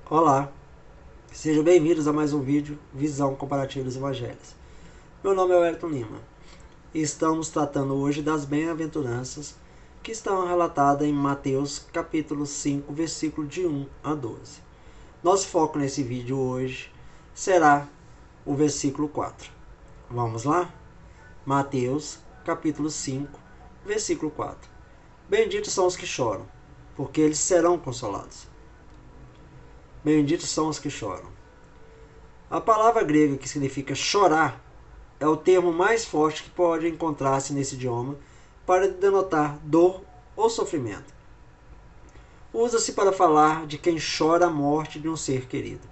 Olá, sejam bem-vindos a mais um vídeo Visão Comparativa dos Evangelhos. Meu nome é Wellington Lima e estamos tratando hoje das bem-aventuranças que estão relatadas em Mateus capítulo 5, versículo de 1 a 12. Nosso foco nesse vídeo hoje será o versículo 4. Vamos lá? Mateus capítulo 5, versículo 4. Benditos são os que choram, porque eles serão consolados. Benditos são os que choram. A palavra grega que significa chorar é o termo mais forte que pode encontrar-se nesse idioma para denotar dor ou sofrimento. Usa-se para falar de quem chora a morte de um ser querido,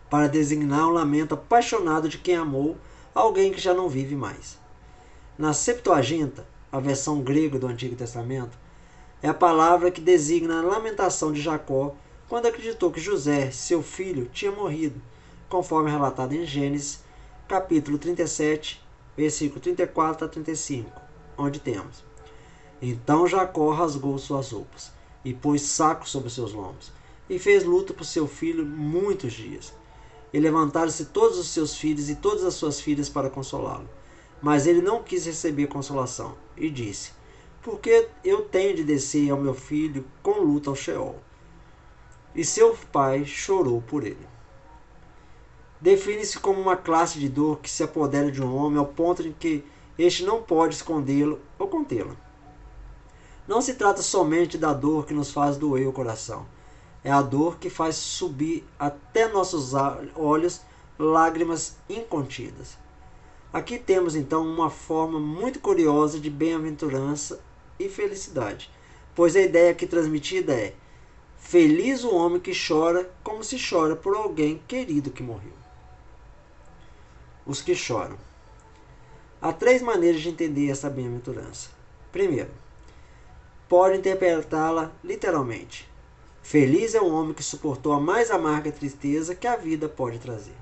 para designar um lamento apaixonado de quem amou alguém que já não vive mais. Na Septuaginta, a versão grega do Antigo Testamento, é a palavra que designa a lamentação de Jacó quando acreditou que José, seu filho, tinha morrido, conforme relatado em Gênesis, capítulo 37, versículo 34 a 35, onde temos: Então Jacó rasgou suas roupas, e pôs saco sobre seus lombos, e fez luto por seu filho muitos dias. E levantaram-se todos os seus filhos e todas as suas filhas para consolá-lo. Mas ele não quis receber consolação, e disse: Porque eu tenho de descer ao meu filho com luto ao Sheol. E seu pai chorou por ele. Define-se como uma classe de dor que se apodera de um homem ao ponto de que este não pode escondê-lo ou contê-la. Não se trata somente da dor que nos faz doer o coração. É a dor que faz subir até nossos olhos lágrimas incontidas. Aqui temos então uma forma muito curiosa de bem-aventurança e felicidade, pois a ideia aqui transmitida é: feliz o homem que chora como se chora por alguém querido que morreu. Os que choram. Há três maneiras de entender essa bem-aventurança. Primeiro, pode interpretá-la literalmente: feliz é o homem que suportou a mais amarga tristeza que a vida pode trazer.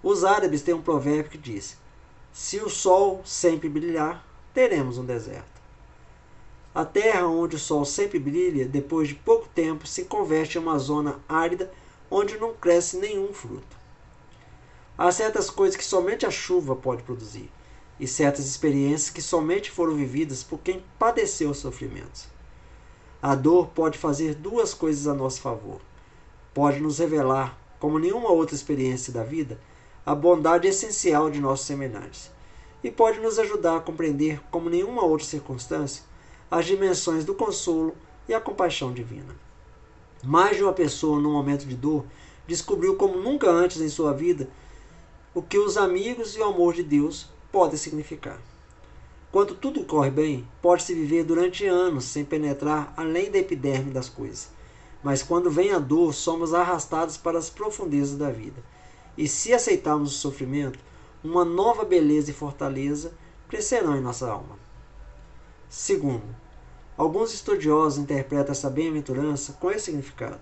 Os árabes têm um provérbio que diz: se o sol sempre brilhar, teremos um deserto. A terra onde o sol sempre brilha, depois de pouco tempo, se converte em uma zona árida onde não cresce nenhum fruto. Há certas coisas que somente a chuva pode produzir, e certas experiências que somente foram vividas por quem padeceu os sofrimentos. A dor pode fazer duas coisas a nosso favor. Pode nos revelar, como nenhuma outra experiência da vida, a bondade essencial de nossos semelhantes, e pode nos ajudar a compreender, como nenhuma outra circunstância, as dimensões do consolo e a compaixão divina. Mais de uma pessoa, num momento de dor, descobriu como nunca antes em sua vida o que os amigos e o amor de Deus podem significar. Quando tudo corre bem, pode-se viver durante anos sem penetrar além da epiderme das coisas. Mas quando vem a dor, somos arrastados para as profundezas da vida. E se aceitarmos o sofrimento, uma nova beleza e fortaleza crescerão em nossa alma. Segundo, alguns estudiosos interpretam essa bem-aventurança com esse significado: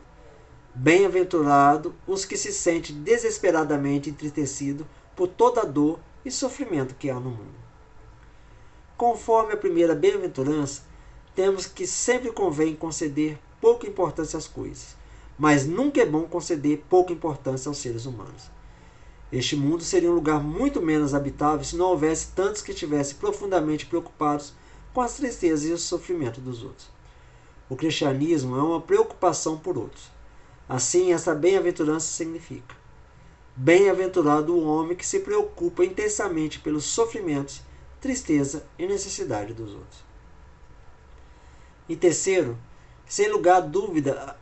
bem-aventurado os que se sentem desesperadamente entristecidos por toda a dor e sofrimento que há no mundo. Conforme a primeira bem-aventurança, temos que sempre convém conceder pouca importância às coisas, mas nunca é bom conceder pouca importância aos seres humanos. Este mundo seria um lugar muito menos habitável se não houvesse tantos que estivessem profundamente preocupados com as tristezas e o sofrimento dos outros. O cristianismo é uma preocupação por outros. Assim, essa bem-aventurança significa: bem-aventurado o homem que se preocupa intensamente pelos sofrimentos, tristeza e necessidade dos outros. E terceiro, sem lugar a dúvida,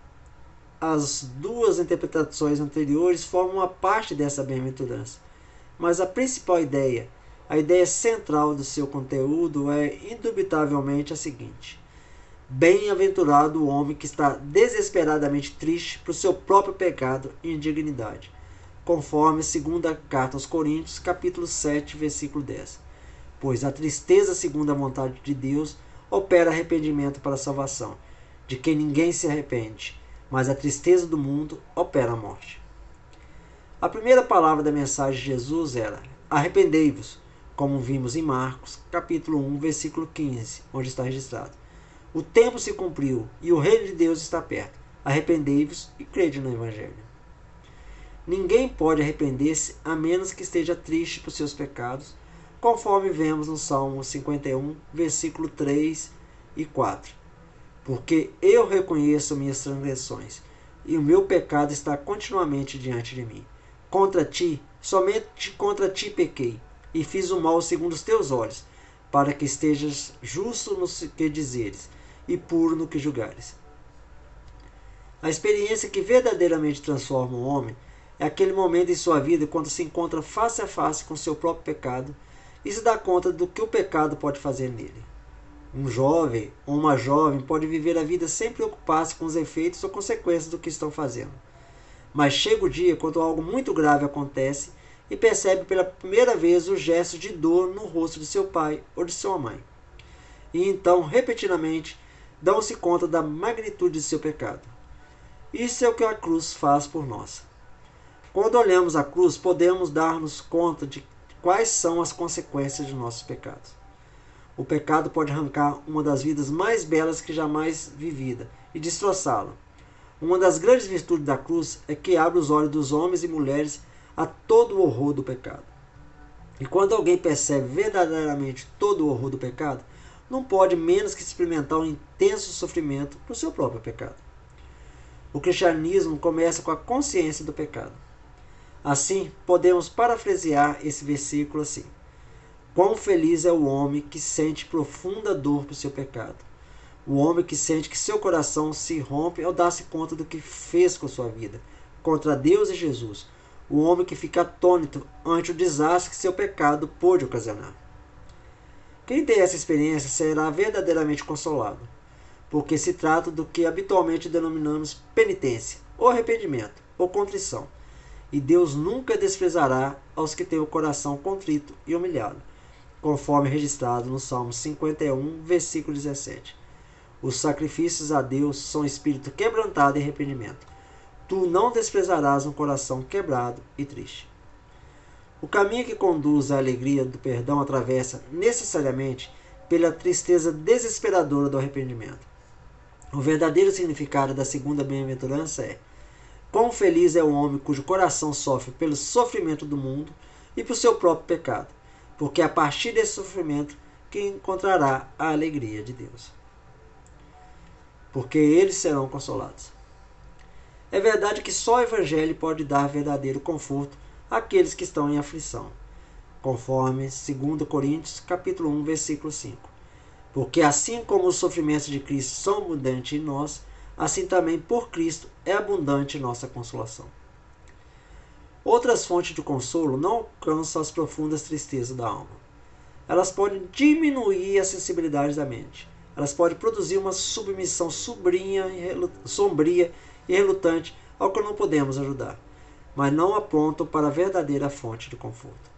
as duas interpretações anteriores formam uma parte dessa bem-aventurança, mas a principal ideia, a ideia central do seu conteúdo é indubitavelmente a seguinte: bem-aventurado o homem que está desesperadamente triste por seu próprio pecado e indignidade, conforme 2ª Carta aos Coríntios, capítulo 7, versículo 10. Pois a tristeza segundo a vontade de Deus opera arrependimento para a salvação, de quem ninguém se arrepende, mas a tristeza do mundo opera a morte. A primeira palavra da mensagem de Jesus era: arrependei-vos, como vimos em Marcos, capítulo 1, versículo 15, onde está registrado: o tempo se cumpriu e o reino de Deus está perto. arrependei-vos e crede no Evangelho. Ninguém pode arrepender-se a menos que esteja triste por seus pecados, conforme vemos no Salmo 51, versículo 3 e 4. Porque eu reconheço minhas transgressões, e o meu pecado está continuamente diante de mim. Contra ti, somente contra ti pequei, e fiz o mal segundo os teus olhos, para que estejas justo no que dizeres, e puro no que julgares. A experiência que verdadeiramente transforma o homem é aquele momento em sua vida quando se encontra face a face com seu próprio pecado e se dá conta do que o pecado pode fazer nele. Um jovem ou uma jovem pode viver a vida sem preocupar-se com os efeitos ou consequências do que estão fazendo. Mas chega o dia quando algo muito grave acontece e percebe pela primeira vez o gesto de dor no rosto de seu pai ou de sua mãe. E então, repetidamente, dão-se conta da magnitude de seu pecado. Isso é o que a cruz faz por nós. Quando olhamos a cruz, podemos dar-nos conta de quais são as consequências de nossos pecados. O pecado pode arrancar uma das vidas mais belas que jamais vivida e destroçá-la. Uma das grandes virtudes da cruz é que abre os olhos dos homens e mulheres a todo o horror do pecado. E quando alguém percebe verdadeiramente todo o horror do pecado, não pode menos que experimentar um intenso sofrimento por seu próprio pecado. O cristianismo começa com a consciência do pecado. Assim, podemos parafrasear esse versículo assim: quão feliz é o homem que sente profunda dor por seu pecado. O homem que sente que seu coração se rompe ao dar-se conta do que fez com sua vida, contra Deus e Jesus. O homem que fica atônito ante o desastre que seu pecado pôde ocasionar. Quem tem essa experiência será verdadeiramente consolado, porque se trata do que habitualmente denominamos penitência, ou arrependimento, ou contrição. E Deus nunca desprezará aos que têm o coração contrito e humilhado, conforme registrado no Salmo 51, versículo 17. Os sacrifícios a Deus são espírito quebrantado e arrependimento. Tu não desprezarás um coração quebrado e triste. O caminho que conduz à alegria do perdão atravessa necessariamente pela tristeza desesperadora do arrependimento. O verdadeiro significado da segunda bem-aventurança é: quão feliz é o homem cujo coração sofre pelo sofrimento do mundo e por seu próprio pecado, porque é a partir desse sofrimento que encontrará a alegria de Deus. Porque eles serão consolados. É verdade que só o Evangelho pode dar verdadeiro conforto àqueles que estão em aflição, conforme 2 Coríntios capítulo 1, versículo 5. Porque assim como os sofrimentos de Cristo são abundantes em nós, assim também por Cristo é abundante nossa consolação. Outras fontes de consolo não alcançam as profundas tristezas da alma. Elas podem diminuir a sensibilidade da mente. Elas podem produzir uma submissão sombria e relutante ao que não podemos ajudar, mas não apontam para a verdadeira fonte de conforto.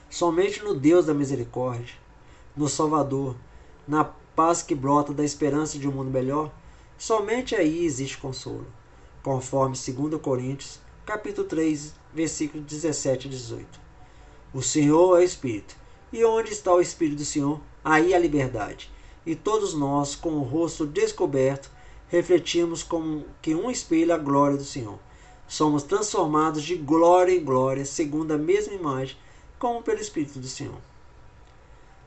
Somente no Deus da misericórdia, no Salvador, na paz que brota da esperança de um mundo melhor, somente aí existe consolo, conforme 2 Coríntios, capítulo 3, versículos 17 e 18. O Senhor é Espírito, e onde está o Espírito do Senhor, aí a liberdade. E todos nós, com o rosto descoberto, refletimos como que um espelho a glória do Senhor. Somos transformados de glória em glória, segundo a mesma imagem, como pelo Espírito do Senhor.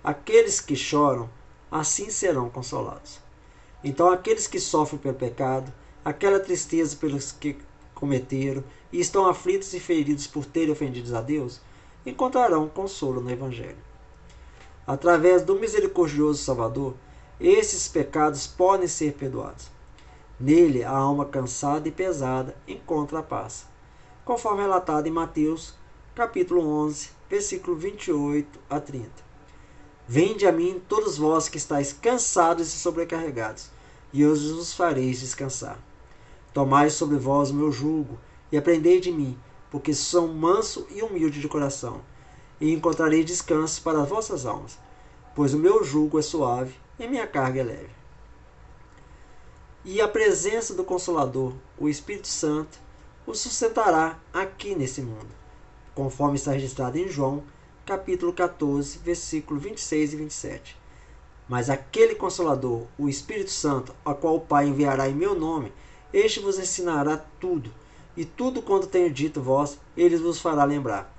Aqueles que choram, assim serão consolados. Então aqueles que sofrem pelo pecado, aquela tristeza pelos que cometeram, e estão aflitos e feridos por terem ofendido a Deus, encontrarão consolo no Evangelho. Através do misericordioso Salvador, esses pecados podem ser perdoados. Nele, a alma cansada e pesada encontra a paz, conforme relatado em Mateus, capítulo 11, versículo 28 a 30. Vinde a mim todos vós que estáis cansados e sobrecarregados, e eu vos fareis descansar. Tomai sobre vós o meu jugo, e aprendei de mim, porque sou manso e humilde de coração, e encontrareis descanso para as vossas almas, pois o meu jugo é suave e minha carga é leve. E a presença do Consolador, o Espírito Santo, o sustentará aqui nesse mundo, conforme está registrado em João, capítulo 14, versículo 26 e 27. Mas aquele Consolador, o Espírito Santo, a qual o Pai enviará em meu nome, Este vos ensinará tudo, e tudo quanto tenho dito vós, ele vos fará lembrar.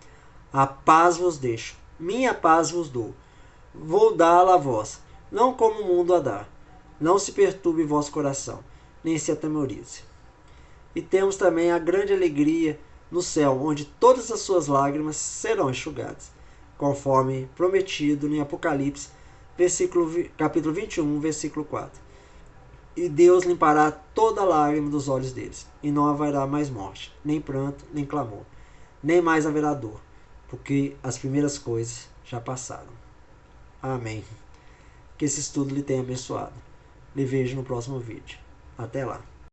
A paz vos deixo, minha paz vos dou. Vou dá-la a vós, não como o mundo a dá. Não se perturbe vosso coração, nem se atemorize. E temos também a grande alegria no céu, onde todas as suas lágrimas serão enxugadas, conforme prometido em Apocalipse, capítulo 21, versículo 4. E Deus limpará toda lágrima dos olhos deles, e não haverá mais morte, nem pranto, nem clamor, nem mais haverá dor, porque as primeiras coisas já passaram. Amém. Que esse estudo lhe tenha abençoado. Lhe vejo no próximo vídeo. Até lá.